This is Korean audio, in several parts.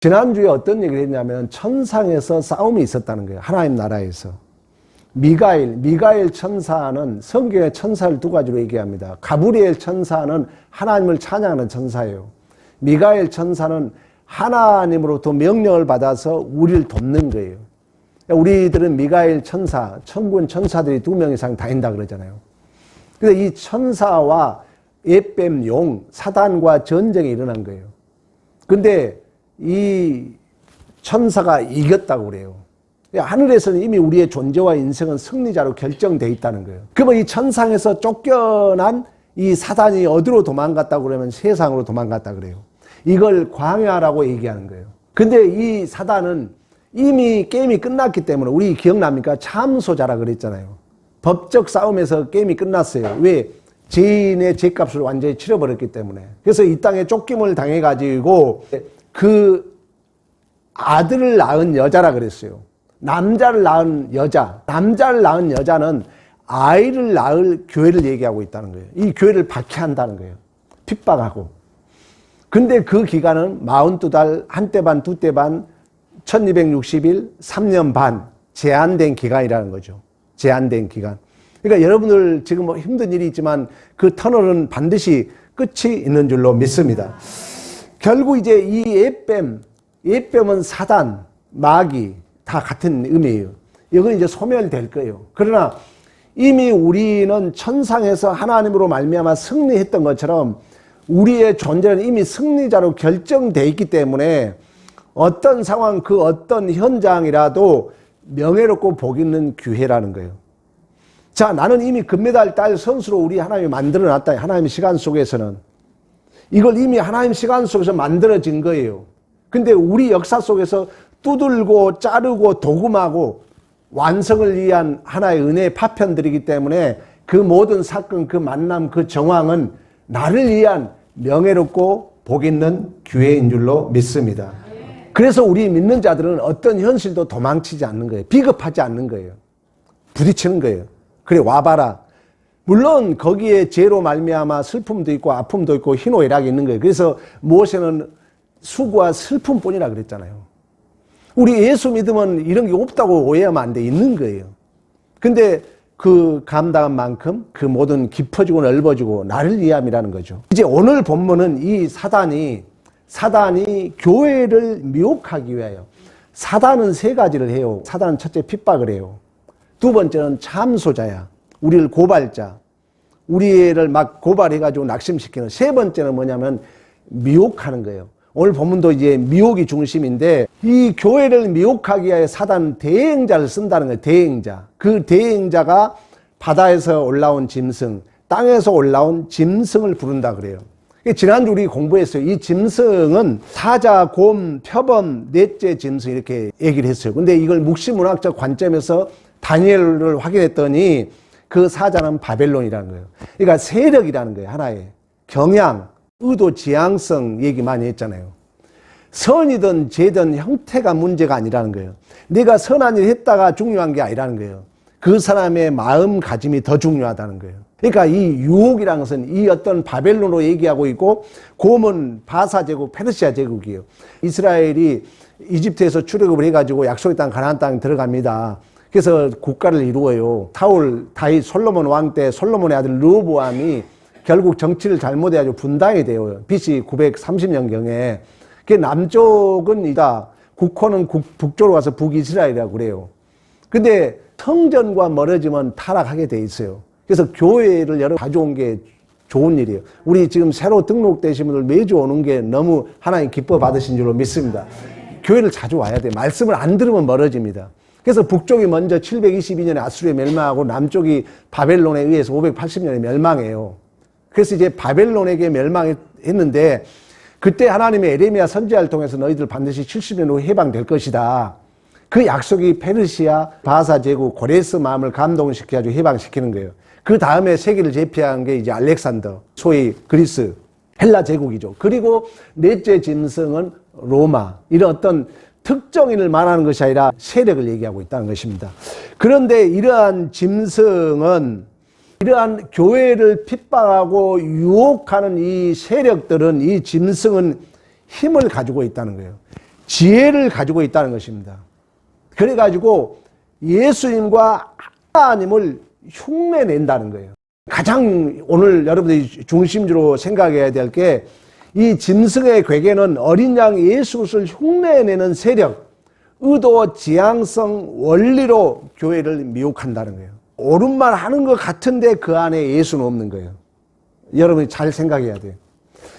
지난주에 어떤 얘기를 했냐면 천상에서 싸움이 있었다는 거예요. 하나님 나라에서. 미가엘 천사는 성경의 천사를 두 가지로 얘기합니다. 가브리엘 천사는 하나님을 찬양하는 천사예요. 미가엘 천사는 하나님으로부터 명령을 받아서 우리를 돕는 거예요. 우리들은 미가엘 천사, 천군 천사들이 2명 이상 다닌다 그러잖아요. 그래서 이 천사와 예뱀 용, 사단과 전쟁이 일어난 거예요. 근데 이 천사가 이겼다고 그래요. 하늘에서는 이미 우리의 존재와 인생은 승리자로 결정되어 있다는 거예요. 그러면 이 천상에서 쫓겨난 이 사단이 어디로 도망갔다고 그러면 세상으로 도망갔다 그래요. 이걸 광야라고 얘기하는 거예요. 근데 이 사단은 이미 게임이 끝났기 때문에, 우리 기억납니까? 참소자라 그랬잖아요. 법적 싸움에서 게임이 끝났어요. 왜? 죄인의 죄값을 완전히 치러버렸기 때문에. 그래서 이 땅에 쫓김을 당해가지고 그 아들을 낳은 여자라 그랬어요. 남자를 낳은 여자, 남자를 낳은 여자는 아이를 낳을 교회를 얘기하고 있다는 거예요. 이 교회를 박해한다는 거예요. 핍박하고. 근데 그 기간은 42달, 한때 반, 두때 반, 1260일, 3년 반, 제한된 기간이라는 거죠. 제한된 기간. 그러니까 여러분들 지금 뭐 힘든 일이 있지만 그 터널은 반드시 끝이 있는 줄로 믿습니다. 결국 이제 이 예뱀은 사단, 마귀 다 같은 의미예요. 이건 이제 소멸될 거예요. 그러나 이미 우리는 천상에서 하나님으로 말미암아 승리했던 것처럼 우리의 존재는 이미 승리자로 결정되어 있기 때문에 어떤 상황, 그 어떤 현장이라도 명예롭고 복 있는 기회라는 거예요. 자, 나는 이미 금메달 딸 선수로 우리 하나님이 만들어놨다. 하나님의 시간 속에서는. 이걸 이미 하나님 시간 속에서 만들어진 거예요. 근데 우리 역사 속에서 두들고 자르고 도금하고 완성을 위한 하나의 은혜의 파편들이기 때문에 그 모든 사건, 그 만남, 그 정황은 나를 위한 명예롭고 복 있는 기회인 줄로 믿습니다. 그래서 우리 믿는 자들은 어떤 현실도 도망치지 않는 거예요. 비겁하지 않는 거예요. 부딪히는 거예요. 그래, 와봐라. 물론 거기에 죄로 말미암아 슬픔도 있고 아픔도 있고 희노애락이 있는 거예요. 그래서 모세는 수고와 슬픔뿐이라 그랬잖아요. 우리 예수 믿으면 이런 게 없다고 오해하면 안 돼. 있는 거예요. 근데 그 감당한 만큼 그 모든 깊어지고 넓어지고 나를 위함이라는 거죠. 이제 오늘 본문은 이 사단이 교회를 미혹하기 위하여, 사단은 세 가지를 해요. 사단은 첫째 핍박을 해요. 두 번째는 참소자야. 우리를 고발자. 우리를 막 고발해가지고 낙심시키는. 세 번째는 뭐냐면 미혹하는 거예요. 오늘 본문도 이제 미혹이 중심인데, 이 교회를 미혹하기 위해 사단은 대행자를 쓴다는 거예요. 대행자. 그 대행자가 바다에서 올라온 짐승, 땅에서 올라온 짐승을 부른다 그래요. 지난주 우리 공부했어요. 이 짐승은 사자, 곰, 표범, 넷째 짐승 이렇게 얘기를 했어요. 근데 이걸 묵시문학적 관점에서 다니엘을 확인했더니 그 사자는 바벨론이라는 거예요. 그러니까 세력이라는 거예요. 하나의 경향, 의도, 지향성 얘기 많이 했잖아요. 선이든 죄든 형태가 문제가 아니라는 거예요. 내가 선한 일 했다가 중요한 게 아니라는 거예요. 그 사람의 마음가짐이 더 중요하다는 거예요. 그러니까 이 유혹이라는 것은 이 어떤 바벨론으로 얘기하고 있고, 곰은 바사 제국, 페르시아 제국이에요. 이스라엘이 이집트에서 출애굽을 해가지고 약속의 땅 가나안 땅에 들어갑니다. 그래서 국가를 이루어요. 사울, 다윗, 솔로몬 왕 때 솔로몬의 아들 르호보암이 결국 정치를 잘못해가지고 분당이 돼요. BC 930년경에. 그 남쪽은 이다. 국호는 북쪽으로 가서 북이스라엘이라고 그래요. 근데 성전과 멀어지면 타락하게 돼 있어요. 그래서 교회를 여러 가져온 게 좋은 일이에요. 우리 지금 새로 등록되신 분들 매주 오는 게 너무 하나님 기뻐 받으신 줄로 믿습니다. 교회를 자주 와야 돼요. 말씀을 안 들으면 멀어집니다. 그래서 북쪽이 먼저 722년에 아수르에 멸망하고 남쪽이 바벨론에 의해서 580년에 멸망해요. 그래서 이제 바벨론에게 멸망했는데, 그때 하나님이 에레미야 선지자를 통해서 너희들 반드시 70년 후에 해방될 것이다. 그 약속이 페르시아, 바사 제국, 고레스 마음을 감동시켜가지고 해방시키는 거예요. 그 다음에 세계를 제패한 게 이제 알렉산더, 소위 그리스, 헬라 제국이죠. 그리고 넷째 짐승은 로마. 이런 어떤 특정인을 말하는 것이 아니라 세력을 얘기하고 있다는 것입니다. 그런데 이러한 짐승은, 이러한 교회를 핍박하고 유혹하는 이 세력들은, 이 짐승은 힘을 가지고 있다는 거예요. 지혜를 가지고 있다는 것입니다. 그래가지고 예수님과 하나님을 흉내낸다는 거예요. 가장 오늘 여러분들이 중심으로 생각해야 될 게 이 짐승의 괴계는 어린 양 예수 그리스도를 흉내내는 세력, 의도, 지향성, 원리로 교회를 미혹한다는 거예요. 옳은 말 하는 것 같은데 그 안에 예수는 없는 거예요. 여러분이 잘 생각해야 돼요.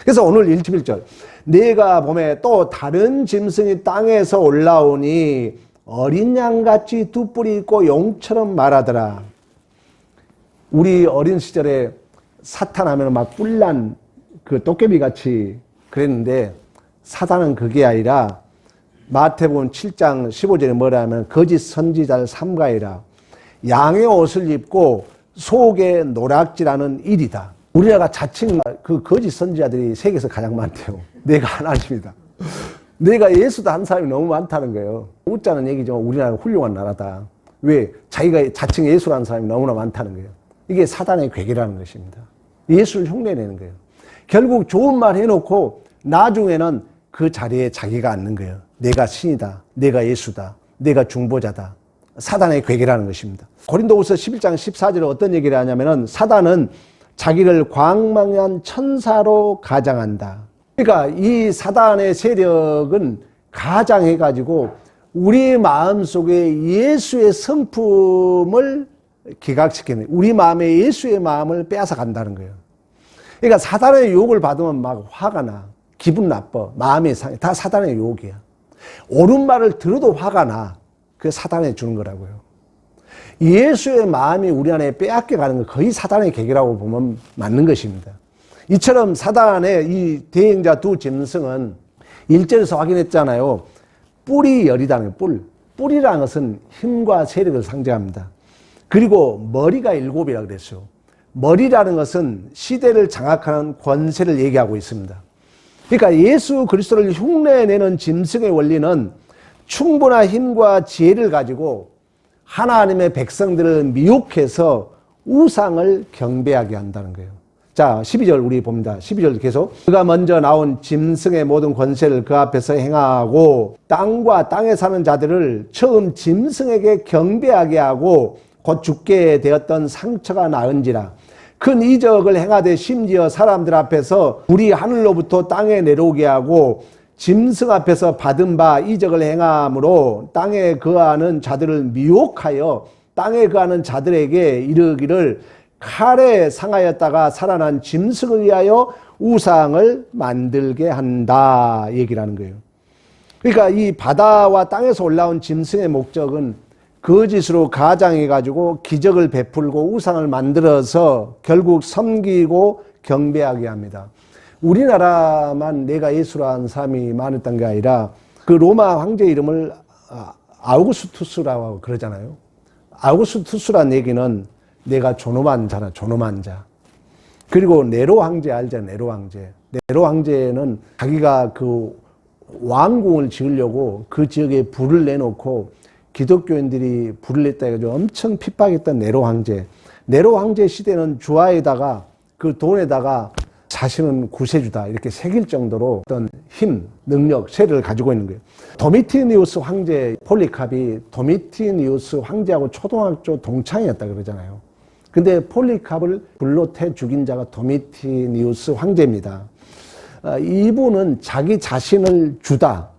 그래서 오늘 1절 내가 보매 또 다른 짐승이 땅에서 올라오니 어린 양같이 두 뿔이 있고 용처럼 말하더라. 우리 어린 시절에 사탄 하면 막 뿔난 그 도깨비 같이 그랬는데 사단은 그게 아니라 마태복음 7장 15절에 뭐라 하면 거짓 선지자를 삼가이라. 양의 옷을 입고 속에 노략질하는 일이다. 우리나라가 자칭 그 거짓 선지자들이 세계에서 가장 많대요. 내가 하나님이다. 내가 예수다 한 사람이 너무 많다는 거예요. 웃자는 얘기지만 우리나라가 훌륭한 나라다. 왜? 자기가 자칭 예수라는 사람이 너무나 많다는 거예요. 이게 사단의 괴계라는 것입니다. 예수를 흉내내는 거예요. 결국 좋은 말 해놓고 나중에는 그 자리에 자기가 앉는 거예요. 내가 신이다. 내가 예수다. 내가 중보자다. 사단의 괴계라는 것입니다. 고린도후서 11장 14절에 어떤 얘기를 하냐면은 사단은 자기를 광망한 천사로 가장한다. 그러니까 이 사단의 세력은 가장해가지고 우리 마음속에 예수의 성품을 기각시키는, 우리 마음에 예수의 마음을 빼앗아 간다는 거예요. 그러니까 사단의 유혹을 받으면 막 화가 나, 기분 나빠, 마음이 상해. 다 사단의 유혹이야. 옳은 말을 들어도 화가 나. 그게 사단이 주는 거라고요. 예수의 마음이 우리 안에 빼앗겨 가는 거 거의 사단의 계기라고 보면 맞는 것입니다. 이처럼 사단의 이 대행자 두 짐승은 1절에서 확인했잖아요. 뿔이 열이다는 거예요. 뿔이라는 것은 힘과 세력을 상징합니다. 그리고 머리가 7이라고 그랬어요. 머리라는 것은 시대를 장악하는 권세를 얘기하고 있습니다. 그러니까 예수 그리스도를 흉내내는 짐승의 원리는 충분한 힘과 지혜를 가지고 하나님의 백성들을 미혹해서 우상을 경배하게 한다는 거예요. 자, 12절 우리 봅니다. 12절 계속. 그가 먼저 나온 짐승의 모든 권세를 그 앞에서 행하고 땅과 땅에 사는 자들을 처음 짐승에게 경배하게 하고 곧 죽게 되었던 상처가 나은지라. 큰 이적을 행하되 심지어 사람들 앞에서 불이 하늘로부터 땅에 내려오게 하고 짐승 앞에서 받은 바 이적을 행함으로 땅에 거하는 자들을 미혹하여 땅에 거하는 자들에게 이르기를 칼에 상하였다가 살아난 짐승을 위하여 우상을 만들게 한다 얘기를 하는 거예요. 그러니까 이 바다와 땅에서 올라온 짐승의 목적은 거짓으로 가장해가지고 기적을 베풀고 우상을 만들어서 결국 섬기고 경배하게 합니다. 우리나라만 내가 예수라는 사람이 많았던 게 아니라 그 로마 황제 이름을 아우구스투스라고 그러잖아요. 아우구스투스란 얘기는 내가 존엄한 자나 존엄한 자. 그리고 네로 황제 알잖아요. 네로 황제. 네로 황제는 자기가 그 왕궁을 지으려고 그 지역에 불을 내놓고 기독교인들이 불을 냈다 해가지고 엄청 핍박했던 네로 황제. 네로 황제 시대는 주화에다가 그 돈에다가 자신은 구세주다 이렇게 새길 정도로 어떤 힘, 능력, 세력을 가지고 있는 거예요. 도미티니우스 황제 폴리캅이 도미티니우스 황제하고 초등학교 동창이었다 그러잖아요. 근데 폴리캅을 불로 태 죽인 자가 도미티니우스 황제입니다. 이분은 자기 자신을 주다,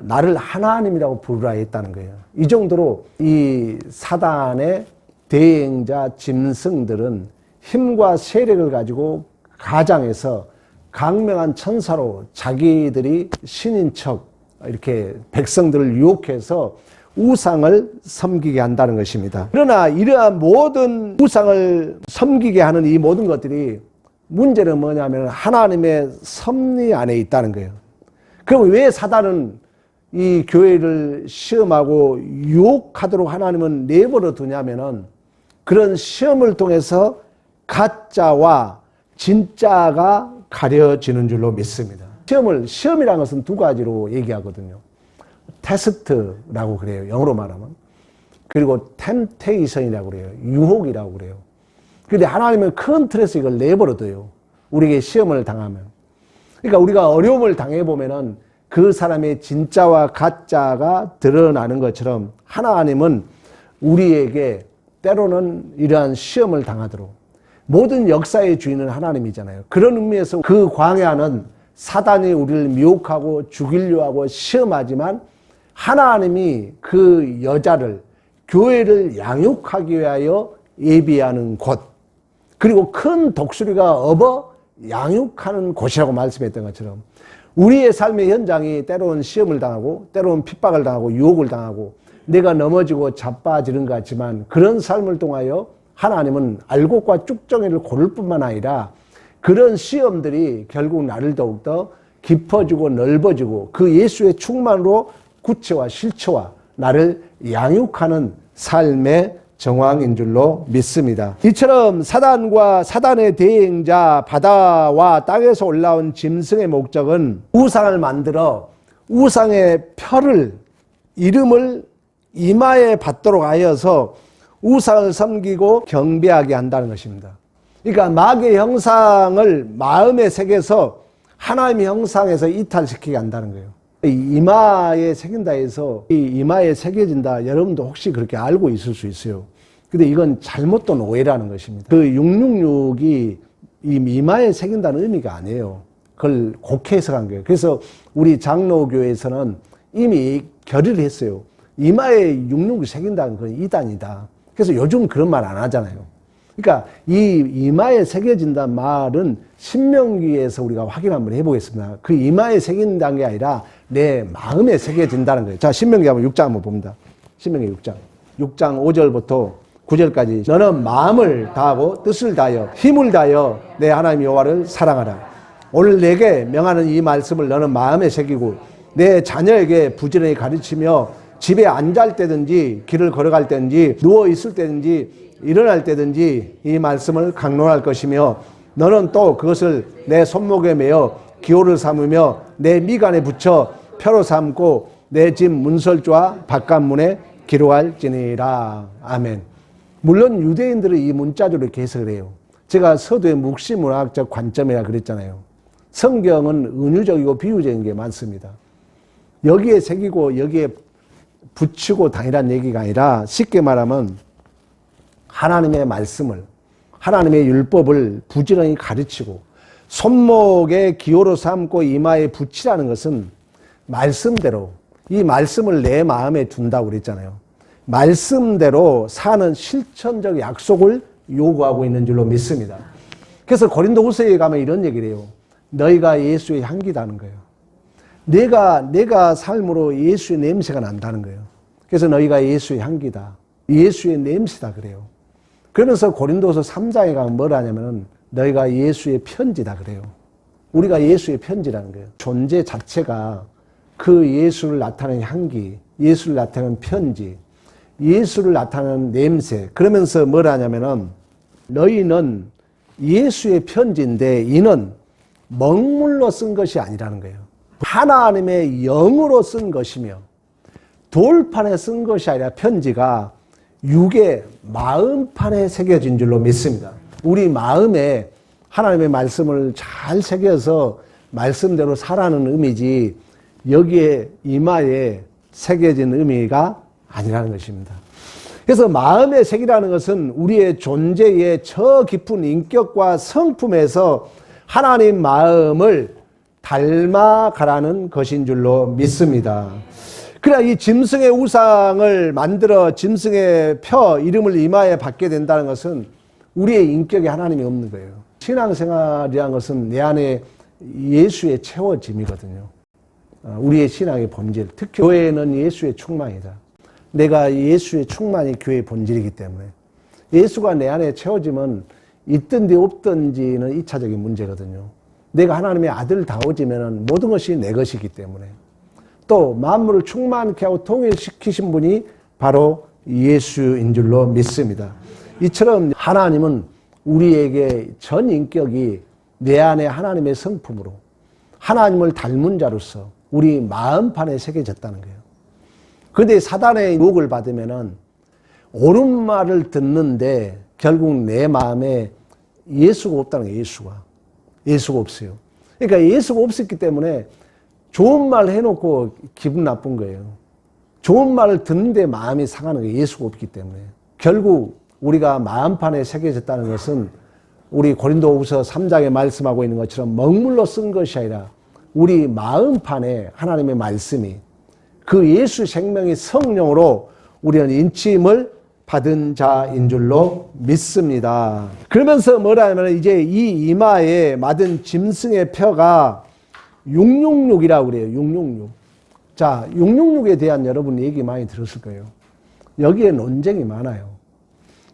나를 하나님이라고 부르라 했다는 거예요. 이 정도로 이 사단의 대행자 짐승들은 힘과 세력을 가지고 가장해서 강명한 천사로 자기들이 신인 척 이렇게 백성들을 유혹해서 우상을 섬기게 한다는 것입니다. 그러나 이러한 모든 우상을 섬기게 하는 이 모든 것들이 문제는 뭐냐면 하나님의 섭리 안에 있다는 거예요. 그럼 왜 사단은 이 교회를 시험하고 유혹하도록 하나님은 내버려 두냐면은 그런 시험을 통해서 가짜와 진짜가 가려지는 줄로 믿습니다. 시험이라는 것은 두 가지로 얘기하거든요. 테스트라고 그래요. 영어로 말하면. 그리고 템테이션이라고 그래요. 유혹이라고 그래요. 그런데 하나님은 큰 틀에서 이걸 내버려둬요. 우리에게 시험을 당하면. 그러니까 우리가 어려움을 당해보면은 그 사람의 진짜와 가짜가 드러나는 것처럼 하나님은 우리에게 때로는 이러한 시험을 당하도록, 모든 역사의 주인은 하나님이잖아요. 그런 의미에서 그 광야는 사단이 우리를 미혹하고 죽이려 하고 시험하지만 하나님이 그 여자를, 교회를 양육하기 위하여 예비하는 곳, 그리고 큰 독수리가 업어 양육하는 곳이라고 말씀했던 것처럼 우리의 삶의 현장이 때로는 시험을 당하고 때로는 핍박을 당하고 유혹을 당하고 내가 넘어지고 자빠지는 것 같지만, 그런 삶을 통하여 하나님은 알곡과 쭉정이를 고를 뿐만 아니라 그런 시험들이 결국 나를 더욱더 깊어지고 넓어지고 그 예수의 충만으로 구체와 실체와 나를 양육하는 삶의 정황인 줄로 믿습니다. 이처럼 사단과 사단의 대행자 바다와 땅에서 올라온 짐승의 목적은 우상을 만들어 우상의 표를, 이름을 이마에 받도록 하여서 우상을 섬기고 경배하게 한다는 것입니다. 그러니까 마귀의 형상을 마음에 새겨서 하나님의 형상에서 이탈시키게 한다는 거예요. 이마에 새긴다 해서 이 이마에 새겨진다, 여러분도 혹시 그렇게 알고 있을 수 있어요. 근데 이건 잘못된 오해라는 것입니다. 그 666이 이 이마에 새긴다는 의미가 아니에요. 그걸 곡해 해석한 거예요. 그래서 우리 장로교에서는 이미 결의를 했어요. 이마에 666이 새긴다는 건 이단이다. 그래서 요즘 그런 말 안 하잖아요. 그러니까 이 이마에 새겨진다는 말은 신명기에서 우리가 확인 한번 해보겠습니다. 그 이마에 새긴다는 게 아니라 내 마음에 새겨진다는 거예요. 자, 신명기 한번 6장 한번 봅니다. 신명기 6장. 6장 5절부터 9절까지. 너는 마음을 다하고 뜻을 다하여 힘을 다하여 내 하나님 여호와를 사랑하라. 오늘 내게 명하는 이 말씀을 너는 마음에 새기고 내 자녀에게 부지런히 가르치며 집에 앉을 때든지 길을 걸어갈 때든지 누워 있을 때든지 일어날 때든지 이 말씀을 강론할 것이며, 너는 또 그것을 내 손목에 매어 기호를 삼으며 내 미간에 붙여 표로 삼고 내 집 문설주와 바깥문에 기록할지니라. 아멘. 물론 유대인들은 이 문자적으로 이렇게 해석을 해요. 제가 서두의 묵시문학적 관점이라 그랬잖아요. 성경은 은유적이고 비유적인 게 많습니다. 여기에 새기고 여기에 붙이고 다니란 얘기가 아니라, 쉽게 말하면 하나님의 말씀을, 하나님의 율법을 부지런히 가르치고 손목에 기호로 삼고 이마에 붙이라는 것은 말씀대로, 이 말씀을 내 마음에 둔다고 그랬잖아요. 말씀대로 사는 실천적 약속을 요구하고 있는 줄로 믿습니다. 그래서 고린도후서에 가면 이런 얘기를 해요. 너희가 예수의 향기다는 거예요. 내가 삶으로 예수의 냄새가 난다는 거예요. 그래서 너희가 예수의 향기다, 예수의 냄새다 그래요. 그러면서 고린도서 3장에 가면 뭐라 하냐면은 너희가 예수의 편지다 그래요. 우리가 예수의 편지라는 거예요. 존재 자체가 그 예수를 나타내는 향기, 예수를 나타내는 편지, 예수를 나타내는 냄새. 그러면서 뭐라 하냐면은 너희는 예수의 편지인데 이는 먹물로 쓴 것이 아니라는 거예요. 하나님의 영으로 쓴 것이며 돌판에 쓴 것이 아니라 편지가 육의 마음판에 새겨진 줄로 믿습니다. 우리 마음에 하나님의 말씀을 잘 새겨서 말씀대로 살아가는 의미지 여기에 이마에 새겨진 의미가 아니라는 것입니다. 그래서 마음의 색이라는 것은 우리의 존재의 저 깊은 인격과 성품에서 하나님 마음을 닮아가라는 것인 줄로 믿습니다. 그래야 이 짐승의 우상을 만들어 짐승의 표, 이름을 이마에 받게 된다는 것은 우리의 인격에 하나님이 없는 거예요. 신앙생활이라는 것은 내 안에 예수의 채워짐이거든요. 우리의 신앙의 본질, 특히 교회는 예수의 충만이다. 내가 예수의 충만이 교회의 본질이기 때문에 예수가 내 안에 채워지면 있든지 없든지는 2차적인 문제거든요. 내가 하나님의 아들다워지면 모든 것이 내 것이기 때문에, 또 만물을 충만케 하고 통일시키신 분이 바로 예수인 줄로 믿습니다. 이처럼 하나님은 우리에게 전 인격이 내 안에 하나님의 성품으로 하나님을 닮은 자로서 우리 마음판에 새겨졌다는 거예요. 그런데 사단의 유혹을 받으면은 옳은 말을 듣는데 결국 내 마음에 예수가 없다는 거예요. 예수가 없어요. 그러니까 예수가 없었기 때문에 좋은 말 해놓고 기분 나쁜 거예요. 좋은 말을 듣는데 마음이 상하는 거예요. 예수가 없기 때문에. 결국 우리가 마음판에 새겨졌다는 것은 우리 고린도후서 3장에 말씀하고 있는 것처럼 먹물로 쓴 것이 아니라 우리 마음판에 하나님의 말씀이 그 예수 생명의 성령으로 우리는 인침을 받은 자인 줄로 믿습니다. 그러면서 뭐라 하면 이제 이 이마에 맞은 짐승의 표가 666이라고 그래요. 666. 자, 666에 대한 여러분 얘기 많이 들었을 거예요. 여기에 논쟁이 많아요.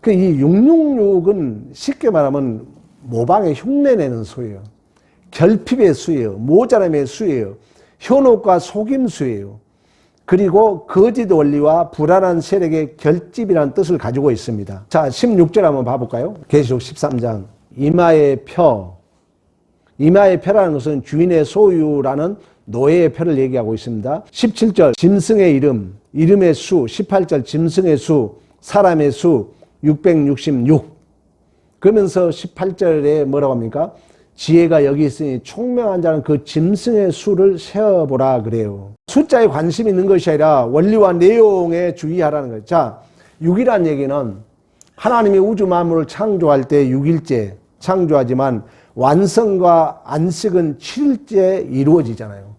이 666은 쉽게 말하면 모방에 흉내내는 수예요. 결핍의 수예요. 모자람의 수예요. 현혹과 속임수예요. 그리고 거짓 원리와 불안한 세력의 결집이라는 뜻을 가지고 있습니다. 자, 16절 한번 봐볼까요? 계시록 13장. 이마의 표. 이마의 표라는 것은 주인의 소유라는 노예의 표를 얘기하고 있습니다. 17절 짐승의 이름, 이름의 수. 18절 짐승의 수, 사람의 수 666. 그러면서 18절에 뭐라고 합니까? 지혜가 여기 있으니 총명한 자는 그 짐승의 수를 세어보라 그래요. 숫자에 관심 있는 것이 아니라 원리와 내용에 주의하라는 거예요. 자, 6이란 얘기는 하나님이 우주 만물을 창조할 때 6일째 창조하지만 완성과 안식은 7일째 이루어지잖아요.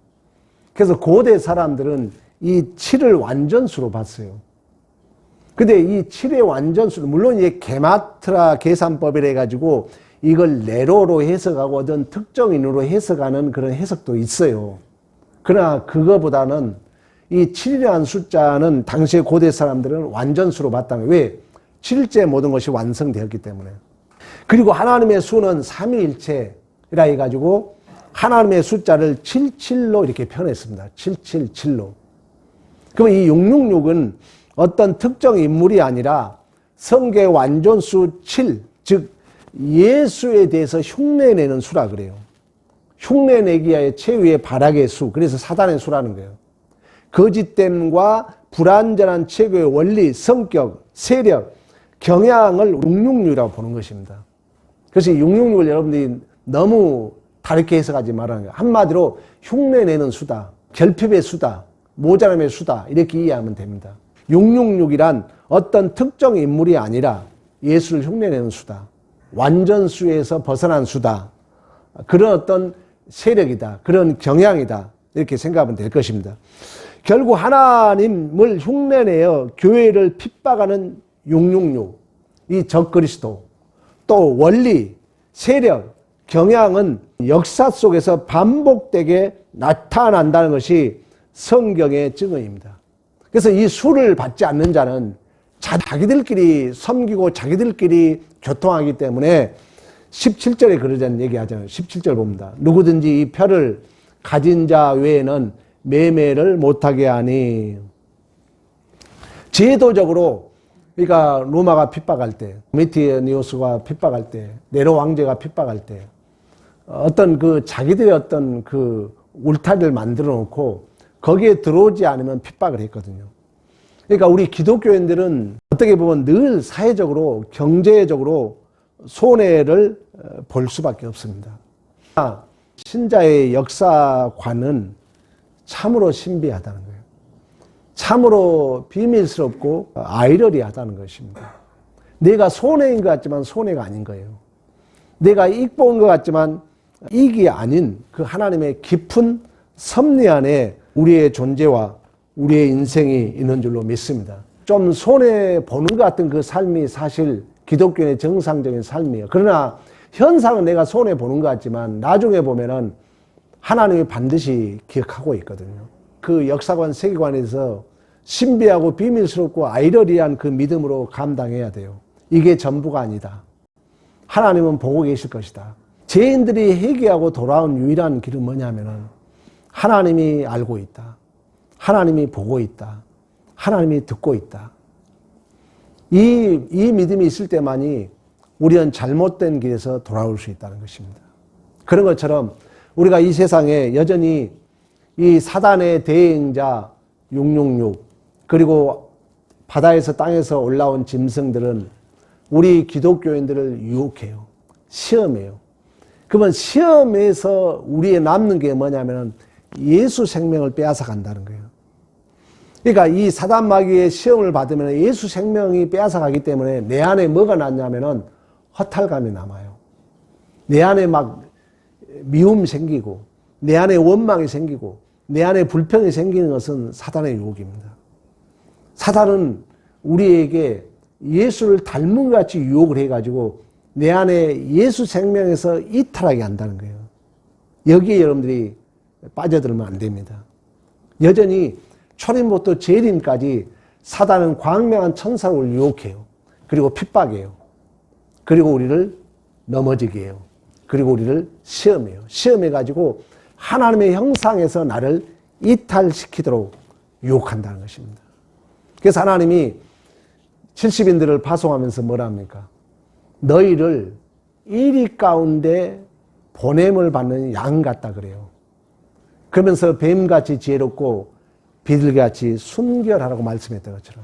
그래서 고대 사람들은 이 7을 완전수로 봤어요. 근데 이 7의 완전수를 물론 이제 게마트라 계산법이라 해가지고 이걸 네로로 해석하고 어떤 특정인으로 해석하는 그런 해석도 있어요. 그러나 그거보다는 이 7이라는 숫자는 당시의 고대 사람들은 완전수로 봤다는 거예요. 왜? 7일째 모든 것이 완성되었기 때문에. 그리고 하나님의 수는 삼위일체라 해가지고 하나님의 숫자를 77로 이렇게 표현했습니다. 777로. 그럼 이 666은 어떤 특정 인물이 아니라 성경의 완전수 7, 즉 예수에 대해서 흉내내는 수라 그래요. 흉내내기의 최후의 발악의 수, 그래서 사단의 수라는 거예요. 거짓됨과 불완전한 최고의 원리, 성격, 세력, 경향을 666이라고 보는 것입니다. 그래서 666을 여러분들이 너무 다르게 해석하지 말라는 거예요. 한마디로 흉내내는 수다, 결핍의 수다, 모자람의 수다 이렇게 이해하면 됩니다. 666이란 어떤 특정 인물이 아니라 예수를 흉내내는 수다. 완전수에서 벗어난 수다. 그런 어떤 세력이다. 그런 경향이다. 이렇게 생각하면 될 것입니다. 결국 하나님을 흉내내어 교회를 핍박하는 666, 이 적그리스도, 또 원리, 세력, 경향은 역사 속에서 반복되게 나타난다는 것이 성경의 증언입니다. 그래서 이 수를 받지 않는 자는 자기들끼리 섬기고 자기들끼리 교통하기 때문에 17절에 그러자는 얘기하잖아요. 17절 봅니다. 누구든지 이 표를 가진 자 외에는 매매를 못하게 하니. 제도적으로 그러니까 로마가 핍박할 때, 도미티아누스가 핍박할 때, 네로 왕제가 핍박할 때 어떤 그 자기들의 어떤 그 울타리를 만들어 놓고 거기에 들어오지 않으면 핍박을 했거든요. 그러니까 우리 기독교인들은 어떻게 보면 늘 사회적으로 경제적으로 손해를 볼 수밖에 없습니다. 신자의 역사관은 참으로 신비하다는 거예요. 참으로 비밀스럽고 아이러리하다는 것입니다. 내가 손해인 것 같지만 손해가 아닌 거예요. 내가 이익 본 것 같지만 이익이 아닌 그 하나님의 깊은 섭리 안에 우리의 존재와 우리의 인생이 있는 줄로 믿습니다. 좀 손해보는 것 같은 그 삶이 사실 기독교의 정상적인 삶이에요. 그러나 현상은 내가 손해보는 것 같지만 나중에 보면은 하나님이 반드시 기억하고 있거든요. 그 역사관, 세계관에서 신비하고 비밀스럽고 아이러리한 그 믿음으로 감당해야 돼요. 이게 전부가 아니다. 하나님은 보고 계실 것이다. 죄인들이 회개하고 돌아온 유일한 길은 뭐냐면은 하나님이 알고 있다. 하나님이 보고 있다. 하나님이 듣고 있다. 이 믿음이 있을 때만이 우리는 잘못된 길에서 돌아올 수 있다는 것입니다. 그런 것처럼 우리가 이 세상에 여전히 이 사단의 대행자 666 그리고 바다에서 땅에서 올라온 짐승들은 우리 기독교인들을 유혹해요. 시험해요. 그러면 시험에서 우리의 남는 게 뭐냐면 예수 생명을 빼앗아 간다는 거예요. 그러니까 이 사단 마귀의 시험을 받으면 예수 생명이 빼앗아 가기 때문에 내 안에 뭐가 남냐면은 허탈감이 남아요. 내 안에 막 미움이 생기고 내 안에 원망이 생기고 내 안에 불평이 생기는 것은 사단의 유혹입니다. 사단은 우리에게 예수를 닮은 것 같이 유혹을 해가지고 내 안에 예수 생명에서 이탈하게 한다는 거예요. 여기에 여러분들이 빠져들면 안 됩니다. 여전히 초림부터 재림까지 사단은 광명한 천사를 유혹해요. 그리고 핍박해요. 그리고 우리를 넘어지게 해요. 그리고 우리를 시험해요. 시험해가지고 하나님의 형상에서 나를 이탈시키도록 유혹한다는 것입니다. 그래서 하나님이 70인들을 파송하면서 뭐라 합니까? 너희를 이리 가운데 보냄을 받는 양 같다 그래요. 그러면서 뱀같이 지혜롭고 비둘기같이 순결하라고 말씀했던 것처럼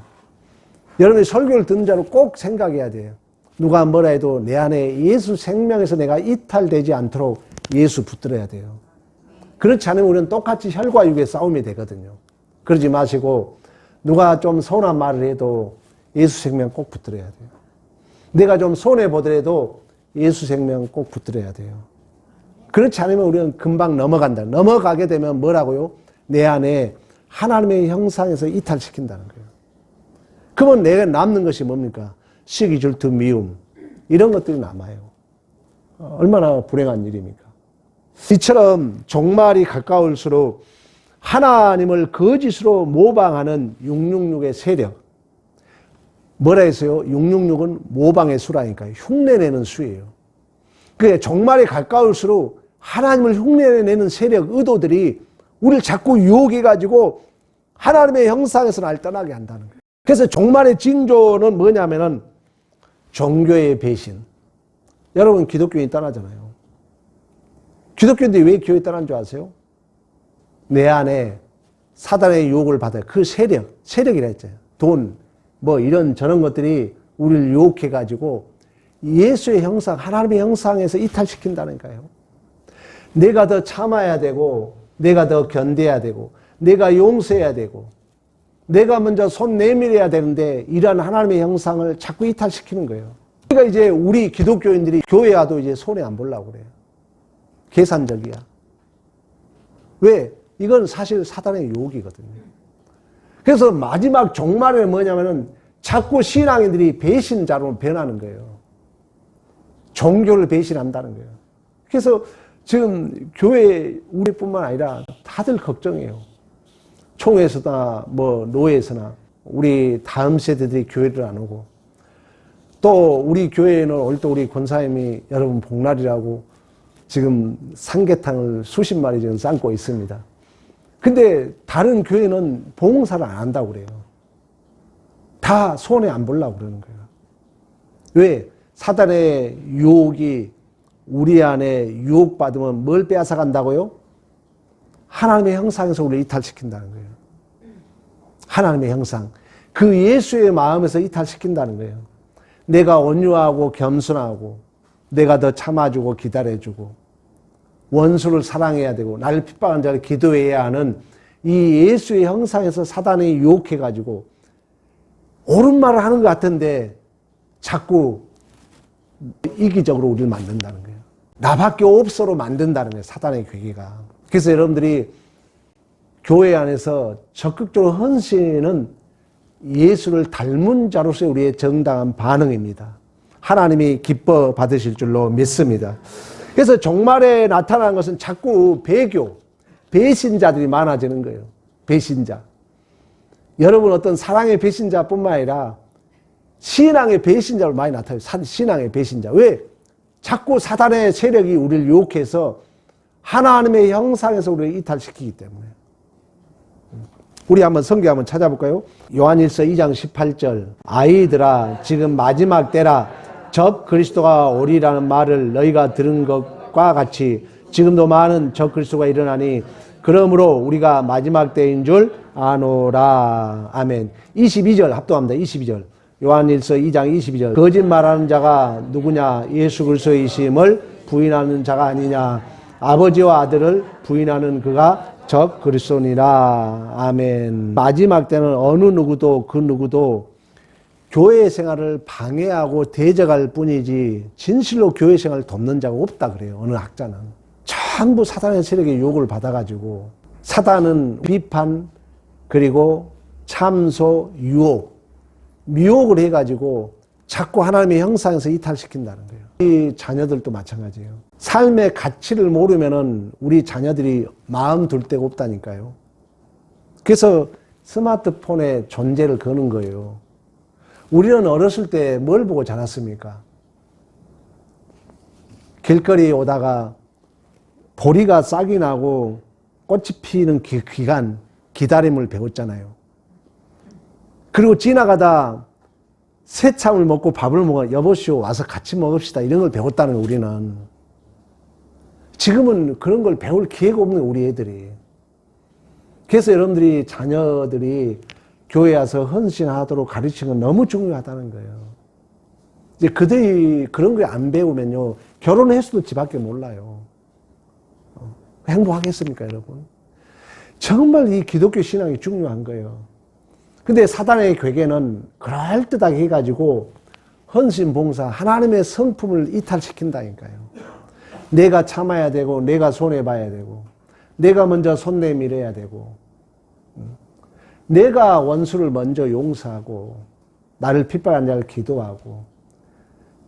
여러분이 설교를 듣는 자로 꼭 생각해야 돼요. 누가 뭐라 해도 내 안에 예수 생명에서 내가 이탈되지 않도록 예수 붙들어야 돼요. 그렇지 않으면 우리는 똑같이 혈과 육의 싸움이 되거든요. 그러지 마시고 누가 좀 서운한 말을 해도 예수 생명 꼭 붙들어야 돼요. 내가 좀 손해보더라도 예수 생명 꼭 붙들어야 돼요. 그렇지 않으면 우리는 금방 넘어간다. 넘어가게 되면 뭐라고요? 내 안에 하나님의 형상에서 이탈시킨다는 거예요. 그러면 내가 남는 것이 뭡니까? 시기, 질투, 미움 이런 것들이 남아요. 얼마나 불행한 일입니까? 이처럼 종말이 가까울수록 하나님을 거짓으로 모방하는 666의 세력. 뭐라 했어요? 666은 모방의 수라니까요. 흉내내는 수예요. 그게 종말이 가까울수록 하나님을 흉내내는 세력, 의도들이 우리를 자꾸 유혹해가지고 하나님의 형상에서 날 떠나게 한다는 거예요. 그래서 종말의 징조는 뭐냐면은 종교의 배신. 여러분 기독교인이 떠나잖아요. 기독교인들이 왜 교회 떠난 줄 아세요? 내 안에 사단의 유혹을 받아요. 그 세력이라 했잖아요. 돈, 뭐 이런 저런 것들이 우리를 유혹해가지고 예수의 형상, 하나님의 형상에서 이탈시킨다니까요. 내가 더 참아야 되고, 내가 더 견뎌야 되고, 내가 용서해야 되고, 내가 먼저 손 내밀어야 되는데 이러한 하나님의 형상을 자꾸 이탈시키는 거예요. 그러니까 이제 우리 기독교인들이 교회 와도 이제 손해 안 보려고 그래요. 계산적이야. 왜? 이건 사실 사단의 유혹이거든요. 그래서 마지막 종말은 뭐냐면은 자꾸 신앙인들이 배신자로 변하는 거예요. 종교를 배신한다는 거예요. 그래서 지금 교회 우리뿐만 아니라 다들 걱정해요. 총회에서나 뭐 노회에서나 우리 다음 세대들이 교회를 안 오고 또 우리 교회에는 오늘 또 우리 권사님이 여러분 복날이라고 지금 삼계탕을 수십 마리 지금 삶고 있습니다. 근데 다른 교회는 봉사를 안 한다고 그래요. 다 손해 안 보려고 그러는 거예요. 왜? 사단의 유혹이 우리 안에 유혹받으면 뭘 빼앗아 간다고요? 하나님의 형상에서 우리를 이탈시킨다는 거예요. 하나님의 형상. 그 예수의 마음에서 이탈시킨다는 거예요. 내가 온유하고 겸손하고 내가 더 참아주고 기다려주고 원수를 사랑해야 되고 나를 핍박하는 자를 기도해야 하는 이 예수의 형상에서 사단이 유혹해가지고 옳은 말을 하는 것 같은데 자꾸 이기적으로 우리를 만든다는 거예요. 나밖에 없어로 만든다는 거예요. 사단의 괴계가. 그래서 여러분들이 교회 안에서 적극적으로 헌신은 예수를 닮은 자로서의 우리의 정당한 반응입니다. 하나님이 기뻐 받으실 줄로 믿습니다. 그래서 종말에 나타나는 것은 자꾸 배신자들이 많아지는 거예요. 배신자. 여러분 어떤 사랑의 배신자뿐만 아니라 신앙의 배신자로 많이 나타나요. 신앙의 배신자. 왜? 자꾸 사단의 세력이 우리를 유혹해서 하나님의 형상에서 우리를 이탈시키기 때문에. 우리 한번 성경 한번 찾아볼까요? 요한일서 2장 18절. 아이들아 지금 마지막 때라 적 그리스도가 오리라는 말을 너희가 들은 것과 같이 지금도 많은 적 그리스도가 일어나니 그러므로 우리가 마지막 때인 줄 아노라. 아멘. 22절 합동합니다. 22절. 요한일서 2장 22절. 거짓말하는 자가 누구냐? 예수 그리스도의 이심을 부인하는 자가 아니냐? 아버지와 아들을 부인하는 그가 적 그리스도니라. 아멘. 마지막 때는 어느 누구도 그 누구도 교회 생활을 방해하고 대적할 뿐이지 진실로 교회 생활을 돕는 자가 없다 그래요. 어느 학자는. 전부 사단의 세력의 유혹을 받아가지고 사단은 비판 그리고 참소, 유혹, 미혹을 해가지고 자꾸 하나님의 형상에서 이탈시킨다는 거예요. 우리 자녀들도 마찬가지예요. 삶의 가치를 모르면은 우리 자녀들이 마음 둘 데가 없다니까요. 그래서 스마트폰의 존재를 거는 거예요. 우리는 어렸을 때 뭘 보고 자랐습니까? 길거리에 오다가 보리가 싹이 나고 꽃이 피는 기간, 기다림을 배웠잖아요. 그리고 지나가다 새참을 먹고 밥을 먹어 여보시오 와서 같이 먹읍시다 이런 걸 배웠다는 거예요. 우리는. 지금은 그런 걸 배울 기회가 없는 우리 애들이. 그래서 여러분들이 자녀들이 교회 와서 헌신하도록 가르치는 건 너무 중요하다는 거예요. 이제 그들이 그런 걸 안 배우면요 결혼했어도 지 밖에 몰라요. 행복하겠습니까 여러분? 정말 이 기독교 신앙이 중요한 거예요. 근데 사단의 괴계는 그럴듯하게 해가지고 헌신 봉사 하나님의 성품을 이탈시킨다니까요. 내가 참아야 되고 내가 손해봐야 되고 내가 먼저 손 내밀어야 되고 내가 원수를 먼저 용서하고 나를 핍박한 자를 기도하고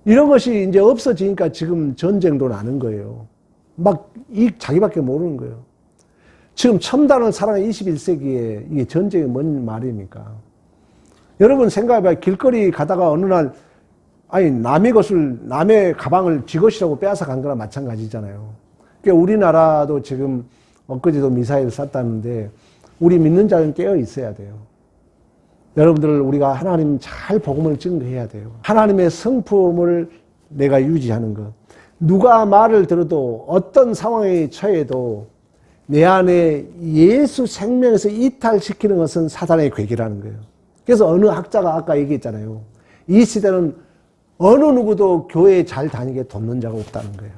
이런 것이 이제 없어지니까 지금 전쟁도 나는 거예요. 막 자기밖에 모르는 거예요. 지금 첨단을 살아가는 21세기에 이게 전쟁이 뭔 말입니까? 여러분 생각해봐요. 길거리 가다가 어느 날 아니 남의 가방을 지 것이라고 빼앗아 간 거나 마찬가지잖아요. 그러니까 우리나라도 지금 엊그제도 미사일 쐈다는데 우리 믿는 자는 깨어 있어야 돼요. 여러분들 우리가 하나님 잘 복음을 증거해야 돼요. 하나님의 성품을 내가 유지하는 것. 누가 말을 들어도 어떤 상황에 처해도 내 안에 예수 생명에서 이탈시키는 것은 사단의 괴기라는 거예요. 그래서 어느 학자가 아까 얘기했잖아요. 이 시대는 어느 누구도 교회에 잘 다니게 돕는 자가 없다는 거예요.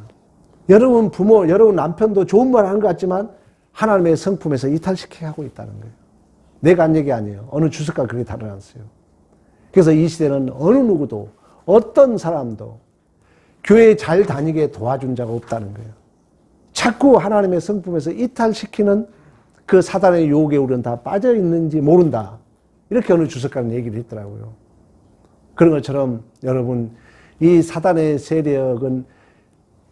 여러분 부모, 여러분 남편도 좋은 말 하는 것 같지만 하나님의 성품에서 이탈시키게 하고 있다는 거예요. 내가 한 얘기 아니에요. 어느 주석가 그렇게 다뤄놨어요. 그래서 이 시대는 어느 누구도 어떤 사람도 교회에 잘 다니게 도와준 자가 없다는 거예요. 자꾸 하나님의 성품에서 이탈시키는 그 사단의 유혹에 우리는 다 빠져 있는지 모른다. 이렇게 어느 주석가는 얘기를 했더라고요. 그런 것처럼 여러분 이 사단의 세력은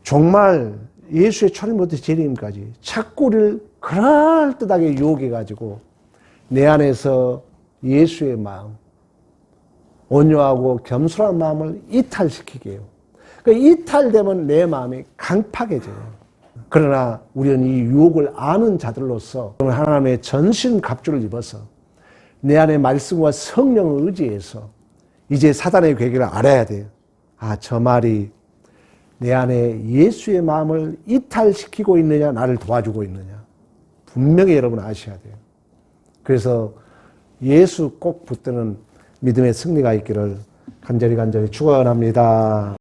정말 예수의 초림부터 재림까지 자꾸 우리를 그럴듯하게 유혹해가지고 내 안에서 예수의 마음, 온유하고 겸손한 마음을 이탈시키게 해요. 그러니까 이탈되면 내 마음이 강팍해져요. 그러나 우리는 이 유혹을 아는 자들로서 하나님의 전신 갑주를 입어서 내 안에 말씀과 성령을 의지해서 이제 사단의 괴계를 알아야 돼요. 아, 저 말이 내 안에 예수의 마음을 이탈시키고 있느냐, 나를 도와주고 있느냐. 분명히 여러분 아셔야 돼요. 그래서 예수 꼭 붙드는 믿음의 승리가 있기를 간절히 축원합니다.